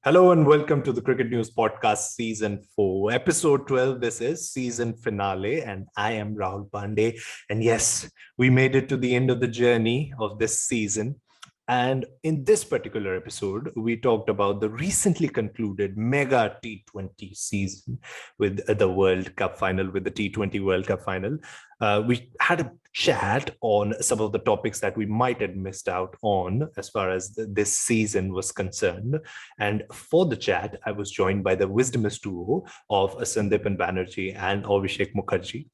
Hello and welcome to the Cricket News Podcast Season 4, Episode 12. This is season finale, and I am Rahul Pandey. And yes, we made it to the end of the journey of this season. And in this particular episode, we talked about the recently concluded mega T20 season with the World Cup final, with the T20 World Cup final. We had a chat on some of the topics that we might have missed out on as far as this season was concerned. And for the chat, I was joined by the wisdomous duo of Sandipan Banerjee and Abhishek Mukherjee.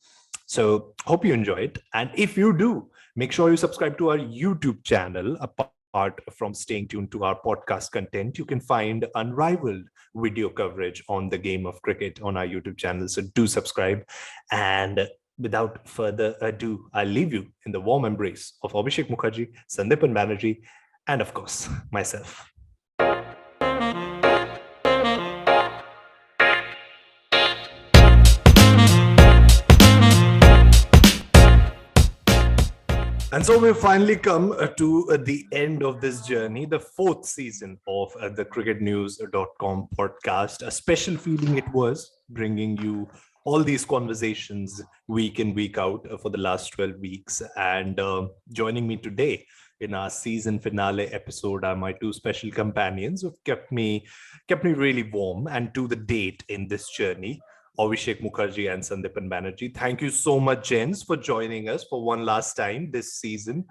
So hope you enjoyed. And if you do, make sure you subscribe to our YouTube channel. Apart from staying tuned to our podcast content, you can find unrivaled video coverage on the game of cricket on our YouTube channel. So do subscribe. And without further ado, I'll leave you in the warm embrace of Abhishek Mukherjee, Sandipan Banerjee, and of course, myself. And so we've finally come to the end of this journey, the fourth season of the cricketnews.com podcast. A special feeling it was bringing you all these conversations week in, week out for the last 12 weeks. And joining me today in our season finale episode are my two special companions who've kept me really warm and to the date in this journey. Abhishek Mukherjee and Sandipan Banerjee. Thank you so much, gents, for joining us for one last time this season.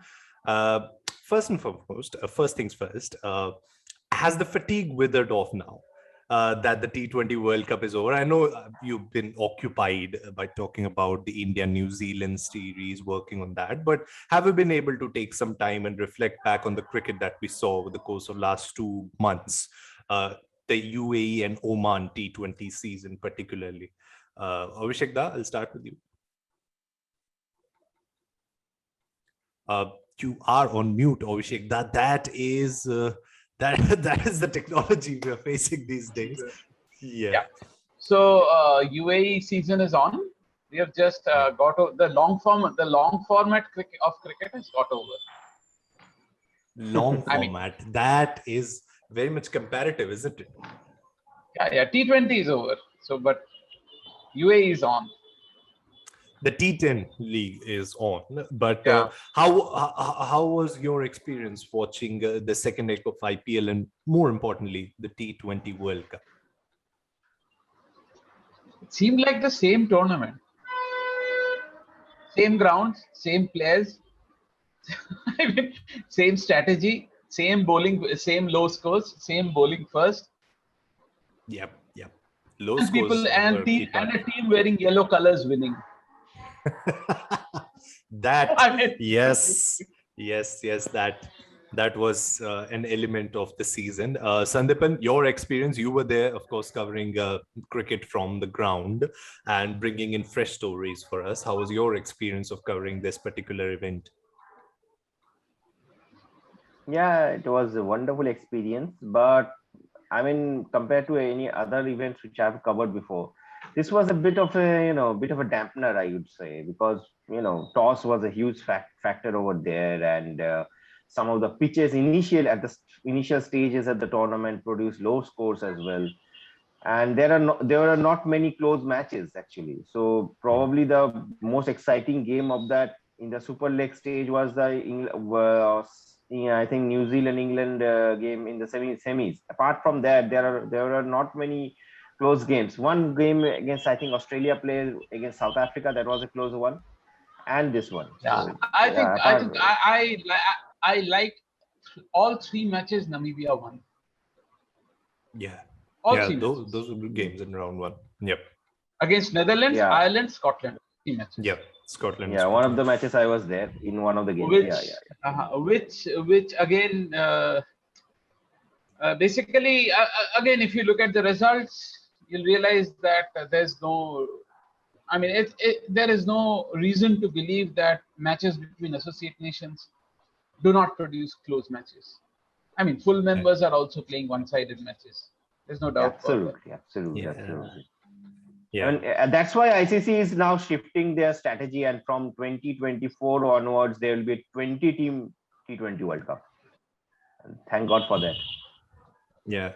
First and foremost, first things first, has the fatigue withered off now that the T20 World Cup is over? I know you've been occupied by talking about the India-New Zealand series, working on that, but have you been able to take some time and reflect back on the cricket that we saw over the course of last 2 months? The UAE and Oman T20 season particularly. Abhishek da, I'll start with you. You are on mute, Abhishek. That is the technology we are facing these days. Yeah. So UAE season is on. We have just got the long format of cricket has got over. Long format. That is very much comparative, isn't it? Yeah. T20 is over. So, but UAE is on. The T10 league is on. But how was your experience watching the second leg of IPL and more importantly, the T20 World Cup? It seemed like the same tournament. Same grounds, same players, same strategy. Same bowling, same low scores, same bowling first. Yep. Low and scores. People and a team wearing yellow colors winning. Yes. That was an element of the season. Sandipan, your experience, you were there, of course, covering cricket from the ground and bringing in fresh stories for us. How was your experience of covering this particular event? Yeah, it was a wonderful experience, but I mean, compared to any other events which I've covered before, this was a bit of a dampener, I would say, because toss was a huge factor over there, and some of the pitches at the initial stages of the tournament produced low scores as well, and there were not many close matches actually. So probably the most exciting game of that in the Super League stage was I think New Zealand England game in the semis. Apart from that, there are not many close games. One game against, I think, Australia played against South Africa, that was a close one, and this one. Yeah, so, I like all three matches Namibia won. Yeah. Those were good games in round one. Yep. Against Netherlands, Ireland, Scotland. 3 matches. Yep. Scotland. Yeah, one of the matches I was there in one of the games. Which again, basically, again, if you look at the results, you'll realize that there's no. I mean, there is no reason to believe that matches between associate nations do not produce close matches. I mean, full members are also playing one-sided matches. There's no doubt. Absolutely. Yeah. And that's why ICC is now shifting their strategy, and from 2024 onwards, there will be a 20-team T20 World Cup. And thank God for that. Yeah.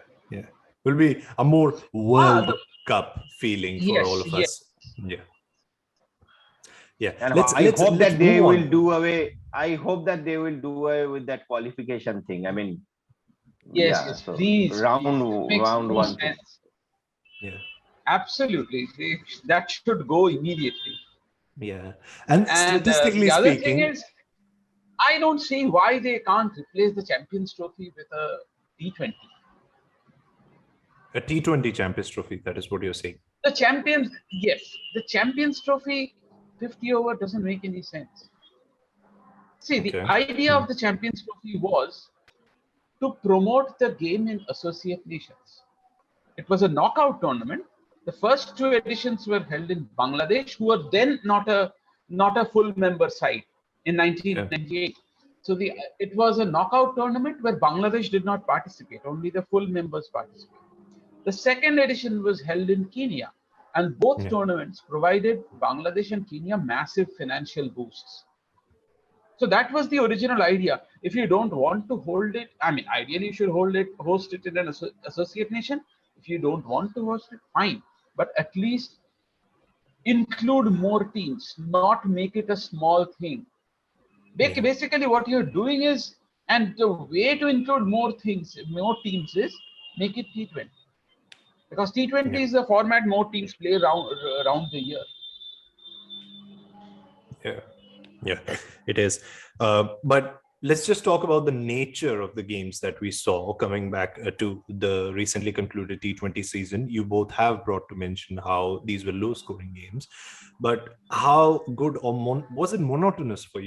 Will be a more World the, Cup feeling for all yes, of yes. us. Yeah. Yeah. And Let's I let's hope let's that they move will on. do away. I hope that they will do away with that qualification thing. I mean, Yes, yeah. yes, So please, please. It makes round no one thing. sense. Yeah. Absolutely. That should go immediately. Yeah. And And the statistically other thing speaking, is, I don't see why they can't replace the Champions Trophy with a T20. a T20 Champions Trophy, that is what you're saying. The Champions, yes, the Champions Trophy 50 over doesn't make any sense. See, the Okay. idea of the Champions Trophy was to promote the game in associate nations. It was a knockout tournament. The first two editions were held in Bangladesh, who were then not a full member side in Yeah. 1998. So it was a knockout tournament where Bangladesh did not participate; only the full members participated. The second edition was held in Kenya, and both Yeah. tournaments provided Bangladesh and Kenya massive financial boosts. So that was the original idea. If you don't want to hold it, I mean, ideally you should host it in an associate nation. If you don't want to host it, fine. But at least include more teams, not make it a small thing. Yeah. Basically, what you're doing is, and the way to include more teams is make it T20. Because T20 Yeah. is the format more teams play around the year. Yeah. Yeah, it is. But let's just talk about the nature of the games that we saw coming back to the recently concluded T20 season. You both have brought to mention how these were low scoring games, but how good or was it monotonous for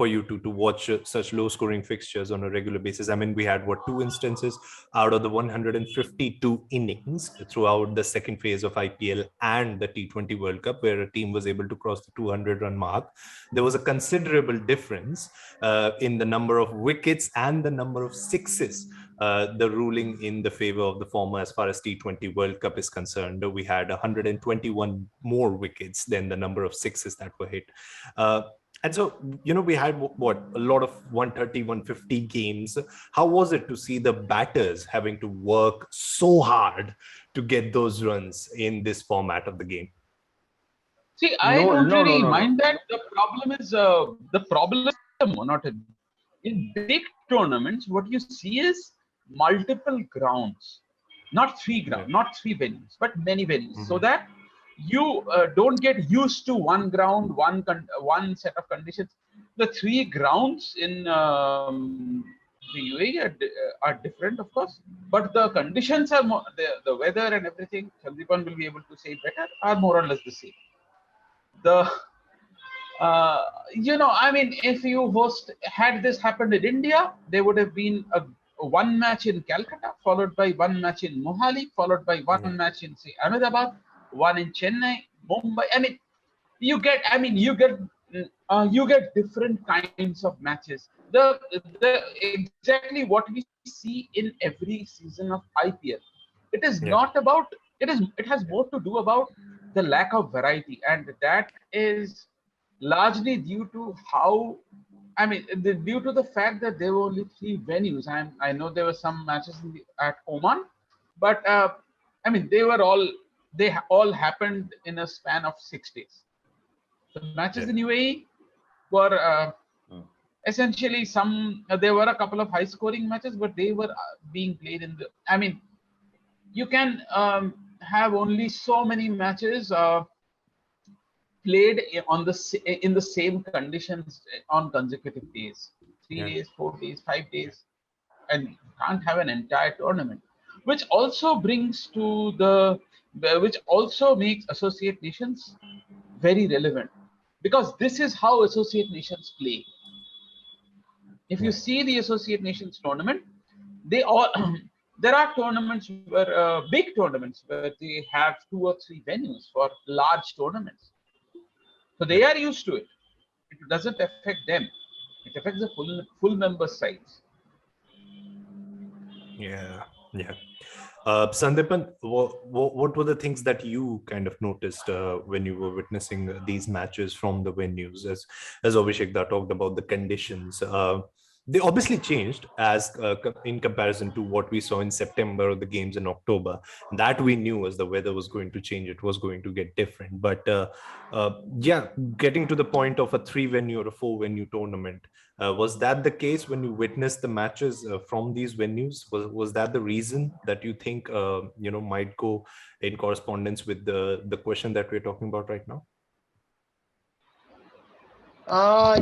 you to watch such low scoring fixtures on a regular basis? I mean, we had two instances out of the 152 innings throughout the second phase of IPL and the T20 World Cup, where a team was able to cross the 200-run mark. There was a considerable difference in the number of wickets and the number of sixes. The ruling in the favor of the former as far as T20 World Cup is concerned. We had 121 more wickets than the number of sixes that were hit. And so, we had a lot of 130, 150 games. How was it to see the batters having to work so hard to get those runs in this format of the game? See, I No, don't no, no, really no, no. mind that. The problem is the monotony. In big tournaments, what you see is multiple grounds, not three venues, but many venues, so that you don't get used to one ground, one set of conditions. The three grounds in the UAE are different, of course, but the conditions are more, the weather and everything. Sandipan will be able to say better, are more or less the same. The I mean, if you had this happened in India, there would have been a one match in Calcutta, followed by one match in Mohali, followed by one match in, say, Ahmedabad, one in Chennai, Mumbai. I mean, you get different kinds of matches. The exactly what we see in every season of IPL. It is not about it has more to do about the lack of variety, and that is largely due to due to the fact that there were only three venues. I know there were some matches at Oman, but they all happened in a span of 6 days. The matches in UAE were essentially there were a couple of high scoring matches, but they were being played you can have only so many matches played in the same conditions on consecutive days, 3 days, 4 days, 5 days, and you can't have an entire tournament, which also which also makes associate nations very relevant, because this is how associate nations play. If you see the associate nations tournament, they all there are tournaments where big tournaments where they have two or three venues for large tournaments, so they are used to it. It doesn't affect them. It affects the full member size. Yeah. Sandipan, what were the things that you kind of noticed when you were witnessing these matches from the venues? As Abhishek talked about the conditions, they obviously changed as in comparison to what we saw in September or the games in October. That we knew as the weather was going to change, it was going to get different. But yeah, getting to the point of a 3-venue or a 4-venue tournament, was that the case when you witnessed the matches from these venues? Was that the reason that you think might go in correspondence with the question that we're talking about right now?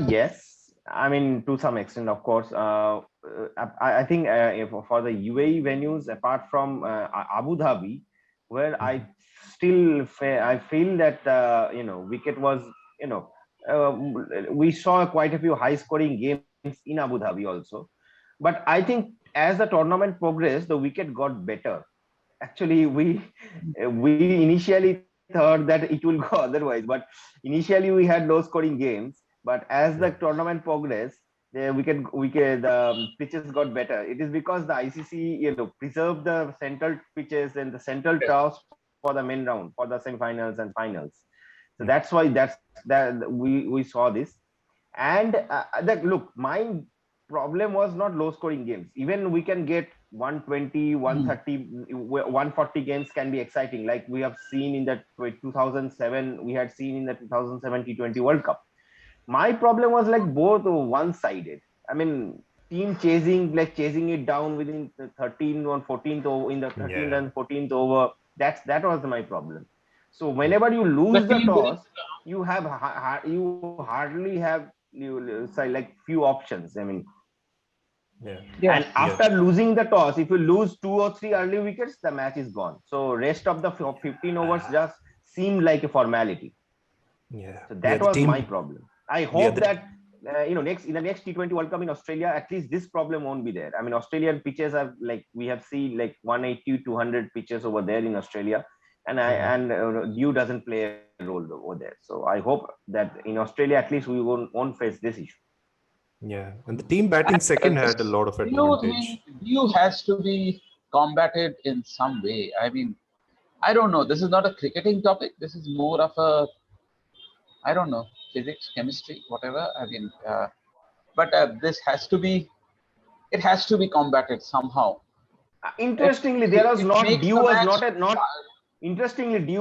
Yes. I mean, to some extent, of course. I think for the UAE venues, apart from Abu Dhabi, where I feel that wicket was we saw quite a few high-scoring games in Abu Dhabi also. But I think as the tournament progressed, the wicket got better. Actually, we initially thought that it will go otherwise, but initially we had low-scoring games. But as the tournament progressed, the pitches got better. It is because the ICC preserved the central pitches and the central toss for the main round, for the semi-finals and finals. So that's why that we saw this. And look, my problem was not low scoring games. Even we can get 120, 130, 140 games can be exciting, like we have seen in the 2007, we had seen in the 2007 T20 World Cup. My problem was like both one-sided. I mean, team chasing it down within the 13th or 14th over, in the 13th and 14th over. That was my problem. So whenever you lose the toss, you hardly have like few options. I mean, and after losing the toss, if you lose 2 or 3 early wickets, the match is gone. So rest of the 15 overs just seemed like a formality. So that was my problem. I hope that in the next T20 World Cup in Australia, at least this problem won't be there. I mean, Australian pitches are like, we have seen like 180, 200 pitches over there in Australia, and dew doesn't play a role over there. So I hope that in Australia, at least we won't face this issue. Yeah, and the team batting second had a lot of advantage. Dew has to be combated in some way. I mean, I don't know. This is not a cricketing topic. This is more of a, I don't know, physics, chemistry, whatever. I mean, but this has to be, it has to be combated somehow. Interestingly, dew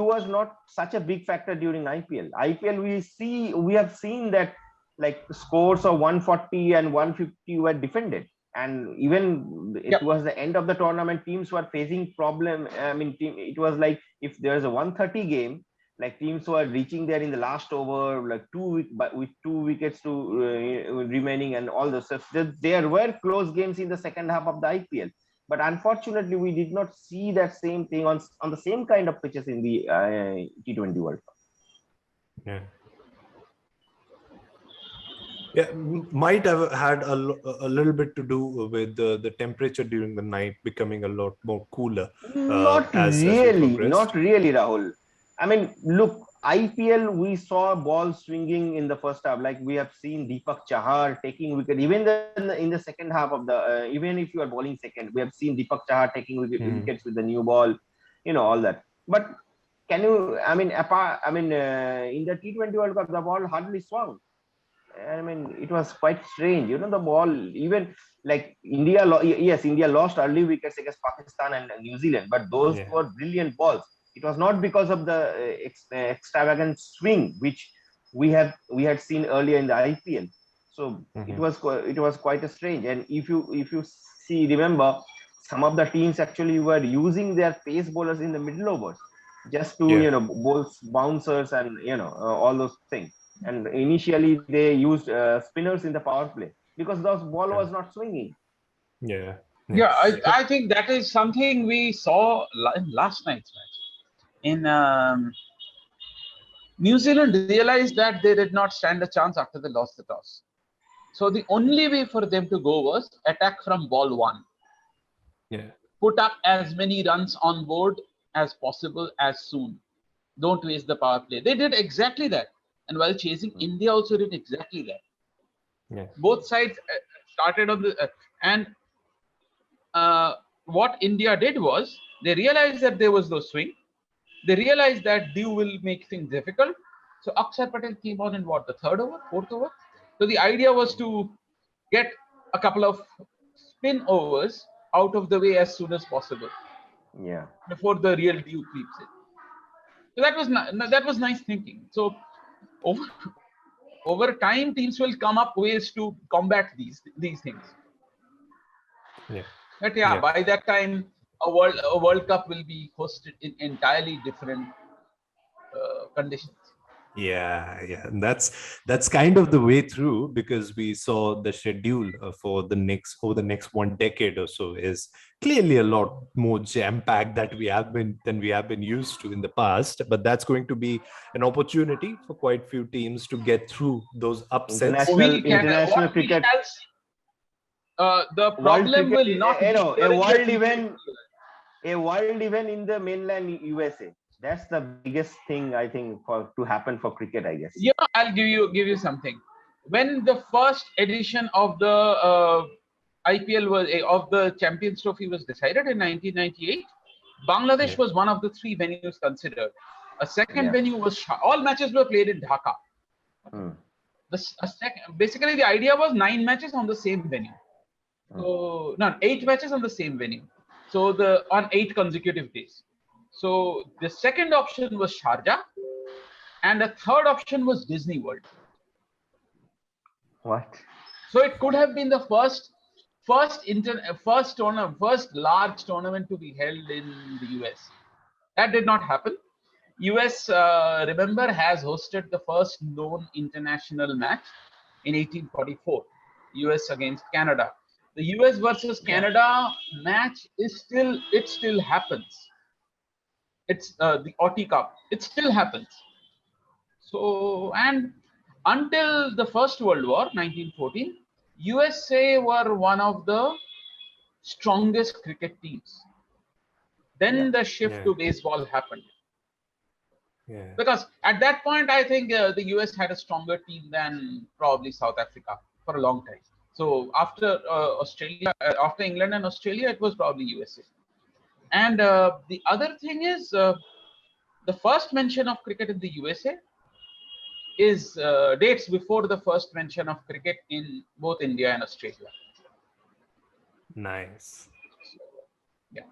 was not such a big factor during IPL. We have seen that like scores of 140 and 150 were defended. And even it was the end of the tournament, teams were facing problem. I mean, it was like if there's a 130 game, like teams were reaching there in the last over, like with 2 wickets to remaining and all those stuff. There were close games in the second half of the IPL. But unfortunately, we did not see that same thing on the same kind of pitches in the T20 World Cup. Yeah. Yeah, might have had a little bit to do with the temperature during the night becoming a lot more cooler. Not really, Rahul. I mean, look, IPL, we saw ball swinging in the first half. Like we have seen Deepak Chahar taking wicket. Even in the second half of the, even if you are bowling second, we have seen Deepak Chahar taking wickets with the new ball, all that. But can you, I mean, in the T20 World Cup, the ball hardly swung. I mean, it was quite strange. The ball, even like India lost early wickets against Pakistan and New Zealand, but those were brilliant balls. It was not because of the extravagant swing which we had seen earlier in the IPL. So it was quite a strange. And if you remember, some of the teams actually were using their pace bowlers in the middle overs just to bowl bouncers and all those things. And initially they used spinners in the power play because those ball was not swinging. I think that is something we saw in last night's match. In New Zealand realized that they did not stand a chance after they lost the toss. So the only way for them to go was attack from ball 1. Put up as many runs on board as possible as soon. Don't waste the power play. They did exactly that. And while chasing, India also did exactly that. Both sides started on the and what India did was they realized that there was no swing. They realized that dew will make things difficult. So Akshar Patel came on in the 3rd over, 4th over. So the idea was to get a couple of spin overs out of the way as soon as possible Yeah. before the real dew creeps in. So that was nice thinking. So over, over time, teams will come up ways to combat these things. Yeah. But yeah, Yeah. by that time, a World Cup will be hosted in entirely different conditions. Yeah. And that's kind of the way through, because we saw the schedule for the next over the next 1 decade or so is clearly a lot more jam-packed that we have been used to in the past. But that's going to be an opportunity for quite few teams to get through those upsets. International What we cricket, shall see, the world problem cricket, will not be a during the world T20. event in the mainland USA. That's the biggest thing I think for to happen for cricket, I guess. Yeah, I'll give you something. When the first edition of the IPL was of the Champions Trophy was decided in 1998, Bangladesh Yeah. was one of the three venues considered. A second Yeah. venue was all matches were played in Dhaka. Hmm. Basically, the idea was 9 matches on the same venue. So no, 8 matches on the same venue. So on 8 consecutive days. So the second option was Sharjah, and the third option was Disney World. What? So it could have been the first large tournament to be held in the US. That did not happen. US, remember, has hosted the first known international match in 1844, US against Canada. The US versus Yeah. Canada match still happens. It's the Auty Cup. It still happens. So, and until the First World War, 1914, USA were one of the strongest cricket teams. Then the shift to baseball happened. Yeah. Because at that point, I think the US had a stronger team than probably South Africa for a long time. So after after England and Australia, it was probably USA. And the other thing is, the first mention of cricket in the USA is dates before the first mention of cricket in both India and Australia. Nice. Yeah.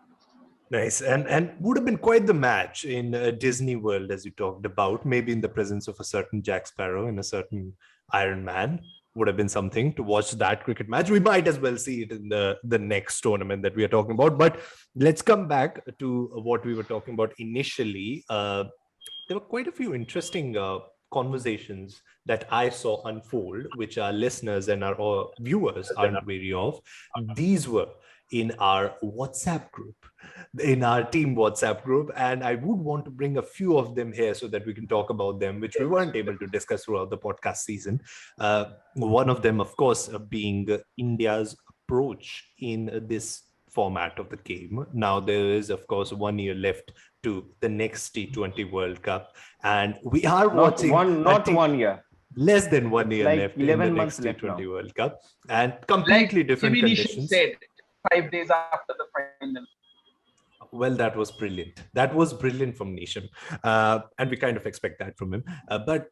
Nice. And would have been quite the match in Disney World, as you talked about, maybe in the presence of a certain Jack Sparrow and a certain Iron Man. Would have been something to watch that cricket match. We might as well see it in the next tournament that we are talking about. But let's come back to what we were talking about initially. There were quite a few interesting conversations that I saw unfold, which our listeners and our viewers aren't wary of. These were in our WhatsApp group, in our team WhatsApp group. And I would want to bring a few of them here so that we can talk about them, which we weren't able to discuss throughout the podcast season. One of them, of course, being India's approach in this format of the game. Now, there is, of course, 1 year left to the next T20 World Cup. And we are watching... Not 1 year. Less than 1 year like left 11 in the months next left T20 now. World Cup. And completely Like different Jimmy Neesham conditions. said 5 days after the final. Well, that was brilliant. That was brilliant from Neesham. And we kind of expect that from him. But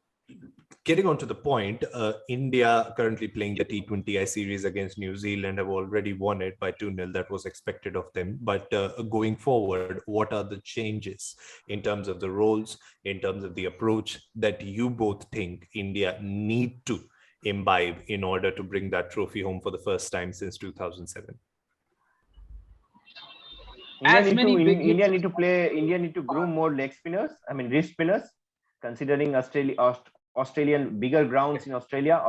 getting on to the point, India currently playing the T20I series against New Zealand have already won it by 2-0. That was expected of them. But going forward, what are the changes in terms of the roles, in terms of the approach that you both think India need to imbibe in order to bring that trophy home for the first time since 2007? India need to groom more leg spinners. I mean wrist spinners. Considering Australian bigger grounds in Australia,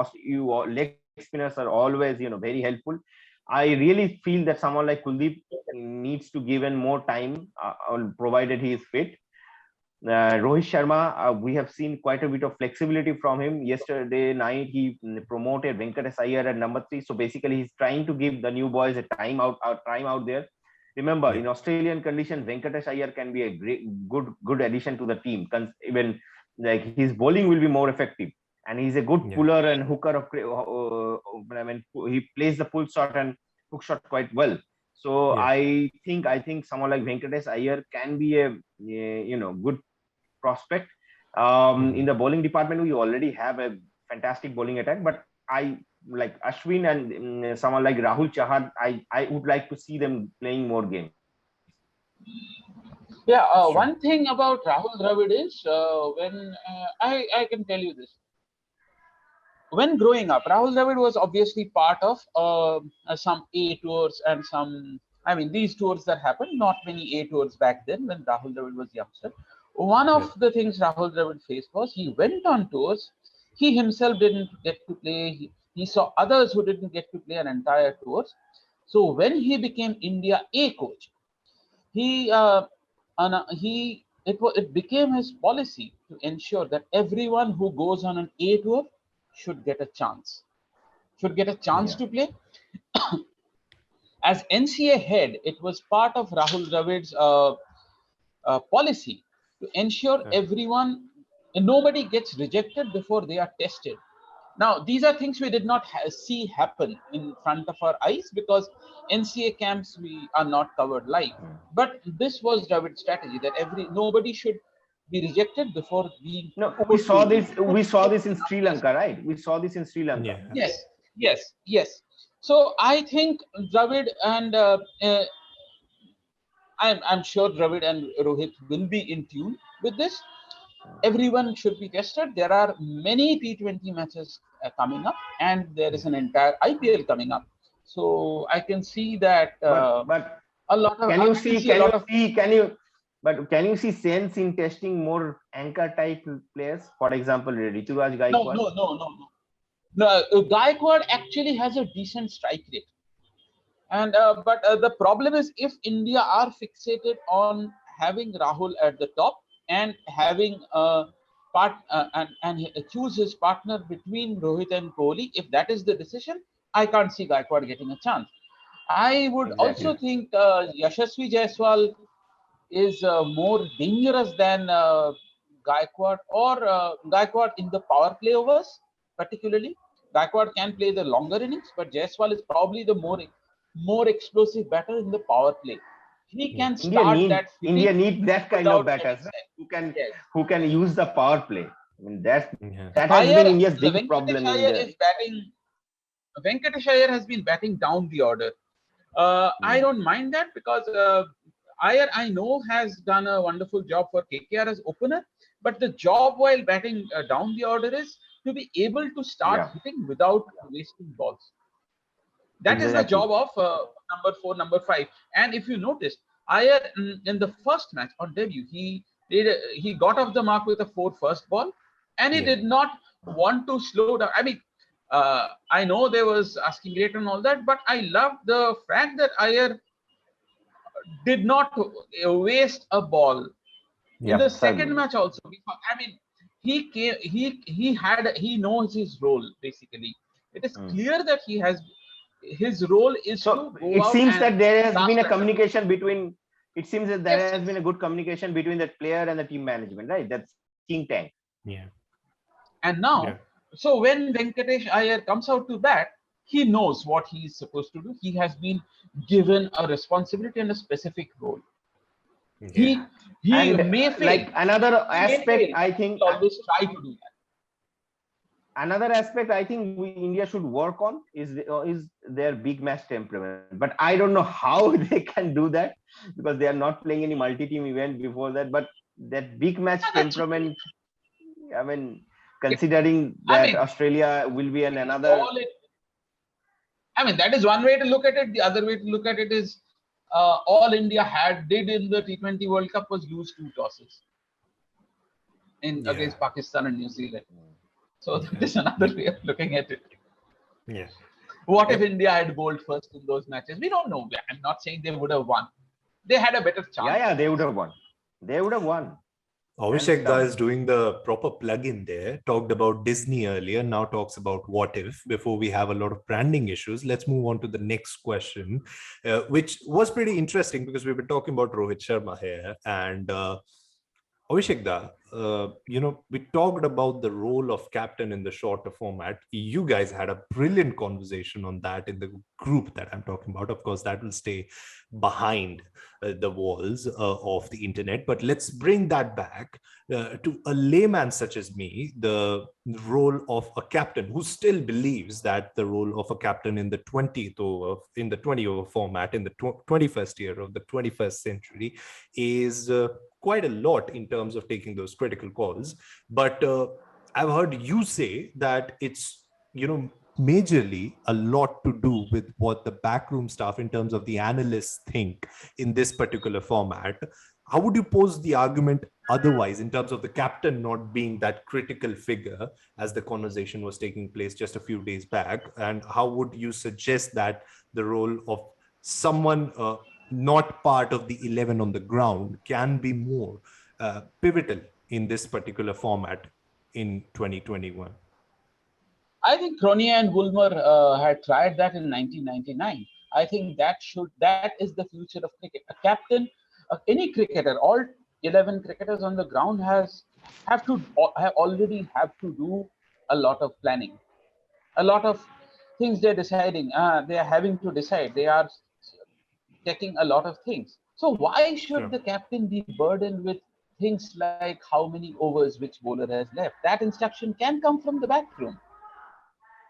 leg spinners are always very helpful. I really feel that someone like Kuldeep needs to give in more time, provided he is fit. Rohit Sharma, we have seen quite a bit of flexibility from him. Yesterday night, he promoted Venkatesh Iyer at number 3. So basically, he's trying to give the new boys a time out there. Remember, in Australian conditions, Venkatesh Iyer can be a good addition to the team. Even like his bowling will be more effective, and he's a good puller and hooker he plays the pull shot and hook shot quite well. So I think someone like Venkatesh Iyer can be a good prospect. In the bowling department, we already have a fantastic bowling attack, but I like Ashwin and someone like Rahul Chahar, I would like to see them playing more games. Yeah, Sure. one thing about Rahul Dravid is when I can tell you this. When growing up, Rahul Dravid was obviously part of some A tours and some, I mean, these tours that happened, not many A tours back then when Rahul Dravid was youngster. One of the things Rahul Dravid faced was he went on tours. He himself didn't get to play. He saw others who didn't get to play an entire tours. So when he became India A coach, he it became his policy to ensure that everyone who goes on an A tour should get a chance to play. As NCA head, it was part of Rahul Dravid's policy to ensure everyone, nobody gets rejected before they are tested. Now, these are things we did not see happen in front of our eyes because NCA camps we are not covered live. But this was Dravid's strategy that nobody should be rejected before being. No, we saw this. We saw this in Sri Lanka, right? We saw this in Sri Lanka. Yes. So I think Dravid and I'm sure Dravid and Rohit will be in tune with this. Everyone should be tested. There are many T20 matches coming up, and there is an entire IPL coming up. So I can see that. But a lot of. Can you see sense in testing more anchor type players? For example, Rituraj Gaikwad. No, Gaikwad actually has a decent strike rate. And but the problem is if India are fixated on having Rahul at the top and having and choose his partner between Rohit and Kohli, if that is the decision, I can't see Gaikwad getting a chance. I would also think Yashasvi Jaiswal is more dangerous than Gaikwad or Gaikwad in the power play overs, particularly. Gaikwad can play the longer innings, but Jaiswal is probably the more explosive batter in the power play. He can start that. India needs that kind of batters who can use the power play. I mean, that has been India's big problem. Venkatesh Iyer has been batting down the order. I don't mind that because Iyer, I know, has done a wonderful job for KKR as opener, but the job while batting down the order is to be able to start hitting without wasting balls. That is the job of number 4, number 5. And if you notice, Iyer in the first match on debut, he got off the mark with a 4 first ball, and he did not want to slow down. I mean, I know there was asking rate and all that, but I love the fact that Iyer did not waste a ball. In the second match also, I mean, he knows his role basically. It is clear that his role is to go it out seems and that there has been a communication between. It seems that there has been a good communication between the player and the team management, right? That's King Tank. Yeah. And now, so when Venkatesh Iyer comes out to bat, he knows what he is supposed to do. He has been given a responsibility and a specific role. He may fail. Like another aspect, I think always try to do that. Another aspect I think India should work on is their big match temperament. But I don't know how they can do that because they are not playing any multi-team event before that. But that big match temperament, I mean, considering that Australia will be another. I mean, that is one way to look at it. The other way to look at it is all India did in the T20 World Cup was lose 2 tosses against Pakistan and New Zealand. So that is another way of looking at it. Yeah. What if India had bowled first in those matches? We don't know. I'm not saying they would have won. They had a better chance. Yeah, they would have won. Abhishek is doing the proper plug-in there. Talked about Disney earlier, now talks about what if. Before we have a lot of branding issues, let's move on to the next question, which was pretty interesting because we've been talking about Rohit Sharma here. And Abhishek, we talked about the role of captain in the shorter format. You guys had a brilliant conversation on that in the group that I'm talking about. Of course, that will stay behind the walls of the internet. But let's bring that back to a layman such as me, the role of a captain who still believes that the role of a captain in the 20th over, in the 20 over format, in the 21st year of the 21st century is quite a lot in terms of taking those critical calls. But I've heard you say that it's, majorly a lot to do with what the backroom staff in terms of the analysts think in this particular format. How would you pose the argument otherwise in terms of the captain not being that critical figure as the conversation was taking place just a few days back? And how would you suggest that the role of someone not part of the 11 on the ground can be more pivotal in this particular format in 2021? I think Cronier and Woolmer had tried that in 1999. I think that is the future of cricket. A captain, any cricketer, all 11 cricketers on the ground already have to do a lot of planning, a lot of things they're deciding. They are having to decide. They are checking a lot of things. So why should Sure. the captain be burdened with things like how many overs which bowler has left? That instruction can come from the back room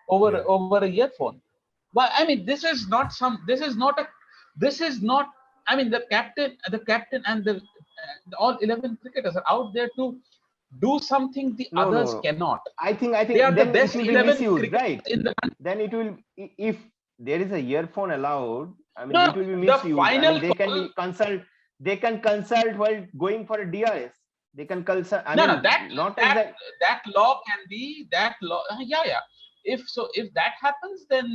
Yeah. over a earphone. Well, I mean, this is not some. This is not. I mean, the captain, and the all 11 cricketers are out there to do something the No, no, others no. cannot. I They think are the then it best will be 11 misused, cricketers right? in the country. Then it will, if there is a earphone allowed, I mean, No, it will be the misused. I mean, final call. they can consult while going for a DRS. They can consult, I No, no, mean, that not as that that. that law can be that law. Yeah, yeah. If so, if that happens, then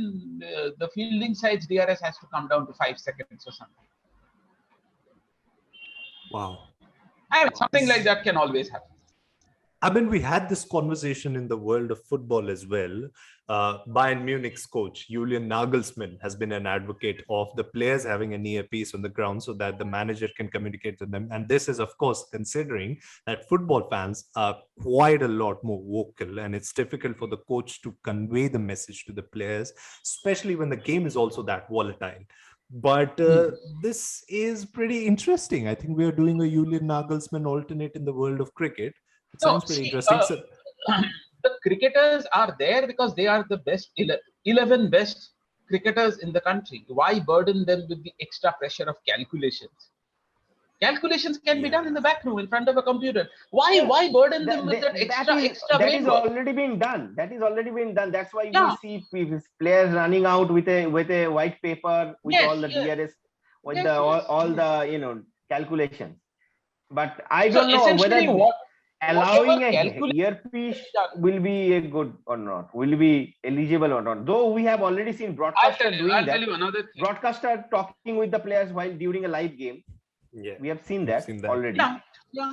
the fielding side's DRS has to come down to 5 seconds or something. Wow. I mean, something like that can always happen. I mean, we had this conversation in the world of football as well. Bayern Munich's coach, Julian Nagelsmann, has been an advocate of the players having an earpiece on the ground so that the manager can communicate to them. And this is, of course, considering that football fans are quite a lot more vocal, and it's difficult for the coach to convey the message to the players, especially when the game is also that volatile. But this is pretty interesting. I think we are doing a Julian Nagelsmann alternate in the world of cricket. It No, sounds pretty see, interesting. So, the cricketers are there because they are the best 11 best cricketers in the country. Why burden them with the extra pressure of calculations? Calculations can be done in the yeah, back room in front of a computer. Why Yeah, why burden them with that extra that is brain work? already been done. That is already been done. That's why we Yeah. see players running out with a white paper with Yes. all the Yes. DRS, with Yes. the Yes. all Yes. the calculations. But I So don't know essentially, whether whatever allowing a calculation earpiece is done, will be a good or not, will be eligible or not. Though we have already seen broadcaster doing I'll tell that, you another thing. broadcaster talking with the players while during a live game. yeah, We have seen we've that seen that. already. Yeah. Yeah.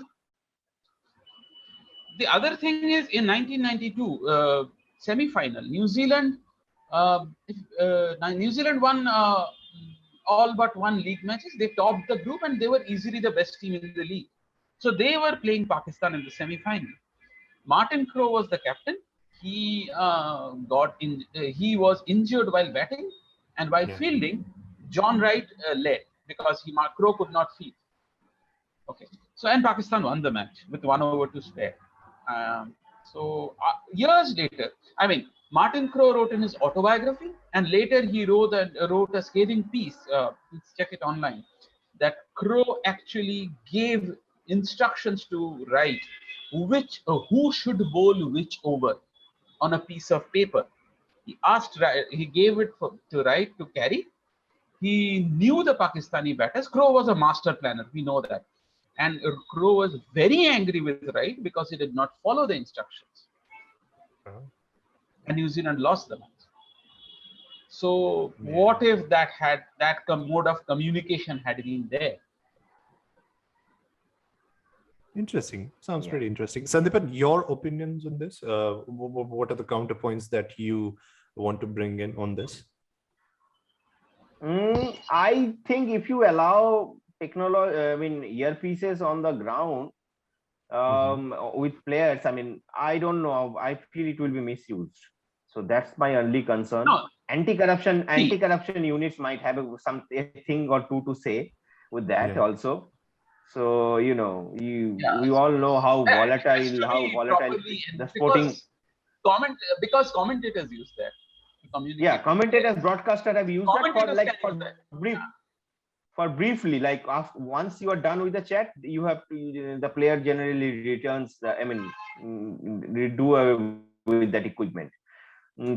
The other thing is in 1992 semi-final, New Zealand. New Zealand won all but one league matches. They topped the group and they were easily the best team in the league. So they were playing Pakistan in the semi-final. Martin Crowe was the captain. He he was injured while batting, and while Yeah. fielding, John Wright led because Crowe could not field. Okay, so and Pakistan won the match with 1 over to spare. Years later, I mean, Martin Crowe wrote in his autobiography, and later he wrote a scathing piece. Let's check it online. That Crowe actually gave instructions to Wright who should bowl which over on a piece of paper. He gave it to Wright to carry. He knew the Pakistani batters. Crowe was a master planner. We know that. And Crowe was very angry with Wright because he did not follow the instructions. And New Zealand lost the match. So what if that mode of communication had been there? Interesting. Sounds pretty interesting. Sandipan, your opinions on this? What are the counterpoints that you want to bring in on this? I think if you allow earpieces on the ground, with players, I mean, I don't know. I feel it will be misused. So that's my only concern. No, Anti-corruption, see, anti-corruption units might have a thing or two to say with that Yeah. also. So yeah, we all know it has to how be volatile properly, the sporting. because commentators use that to Yeah, communicate. commentators, broadcaster have used that for Commentators like can use that. for briefly, like once you are done with the chat, you have to the player generally returns I mean, do away with that equipment.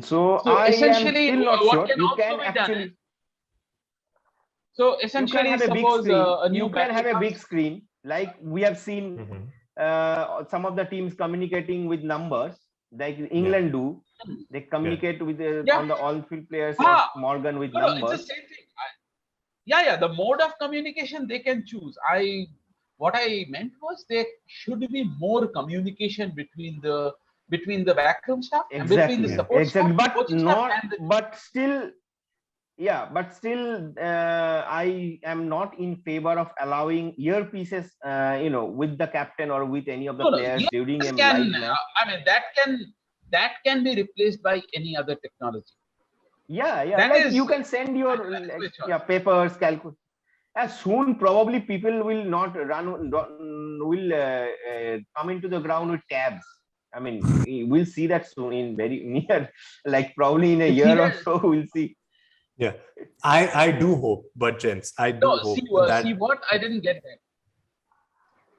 So I So am still essentially, not sure. what You can can also be done actually, is, so you can essentially, have a big suppose screen. a You new can batter have a big comes. screen, like we have seen Mhm. some of the teams communicating with numbers, like Yeah. England do. They Yeah. communicate with Yeah, on the on-field players like ah, Morgan with no, it's the numbers. same thing. Yeah, the mode of communication they can choose. What I meant was there should be more communication between the backroom staff and between the Exactly, Yeah. support staff, exactly. But coaching staff, not, and the but still, yeah, but still, I am not in favor of allowing earpieces, with the captain or with any of the no, no. players during a Earpieces can, live match. I mean, that can be replaced by any other technology. Yeah, yeah, That like is you can send your that is my choice. yeah, papers, calculate. As soon, probably people will not will come into the ground with tabs. I mean, we'll see that soon in very near, like probably in a year or Yes. so, we'll see Yeah. I do hope, but gents, I do No, hope see that what I didn't get that.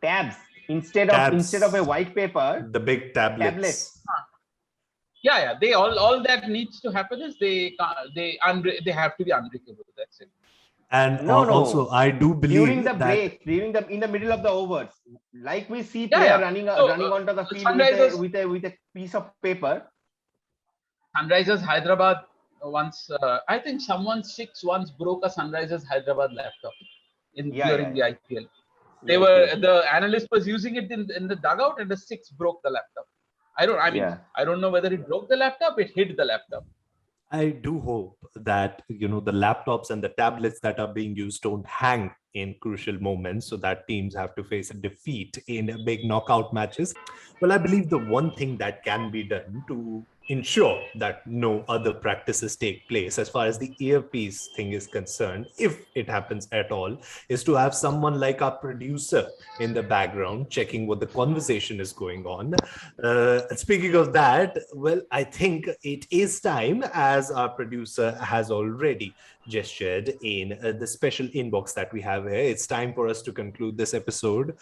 tabs instead of a tabs, white paper, the big tablets. tablets. Yeah. They all that needs to happen is they have to be unbreakable. That's it. And No, also, no. I do During the believe that, break, during the in the middle of the overs, like we see Yeah, player yeah. running So running onto the field with Sunrisers a piece of paper. Sunrisers Hyderabad once, I think someone six once broke a Sunrisers Hyderabad laptop Yeah, during the yeah. IPL. Yes, yes, yes. The analyst was using it in the dugout, and the six broke the laptop. Yeah. I don't know whether it broke the laptop, it hit the laptop. I do hope that the laptops and the tablets that are being used don't hang in crucial moments so that teams have to face a defeat in big knockout matches. Well, I believe the one thing that can be done to ensure that no other practices take place as far as the earpiece thing is concerned, if it happens at all, is to have someone like our producer in the background checking what the conversation is going on. Speaking of that, well, I think it is time, as our producer has already gestured in the special inbox that we have here. It's time for us to conclude this episode.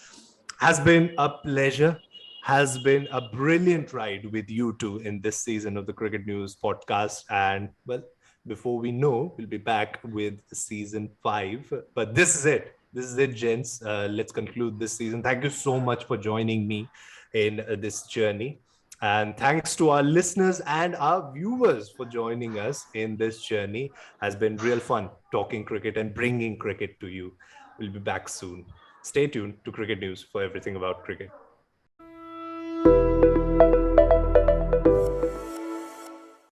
Has been a pleasure. Has been a brilliant ride with you two in this season of the Cricket News podcast. And well, before we know, we'll be back with season 5. But this is it. This is it, gents. Let's conclude this season. Thank you so much for joining me in this journey. And thanks to our listeners and our viewers for joining us in this journey. Has been real fun talking cricket and bringing cricket to you. We'll be back soon. Stay tuned to Cricket News for everything about cricket.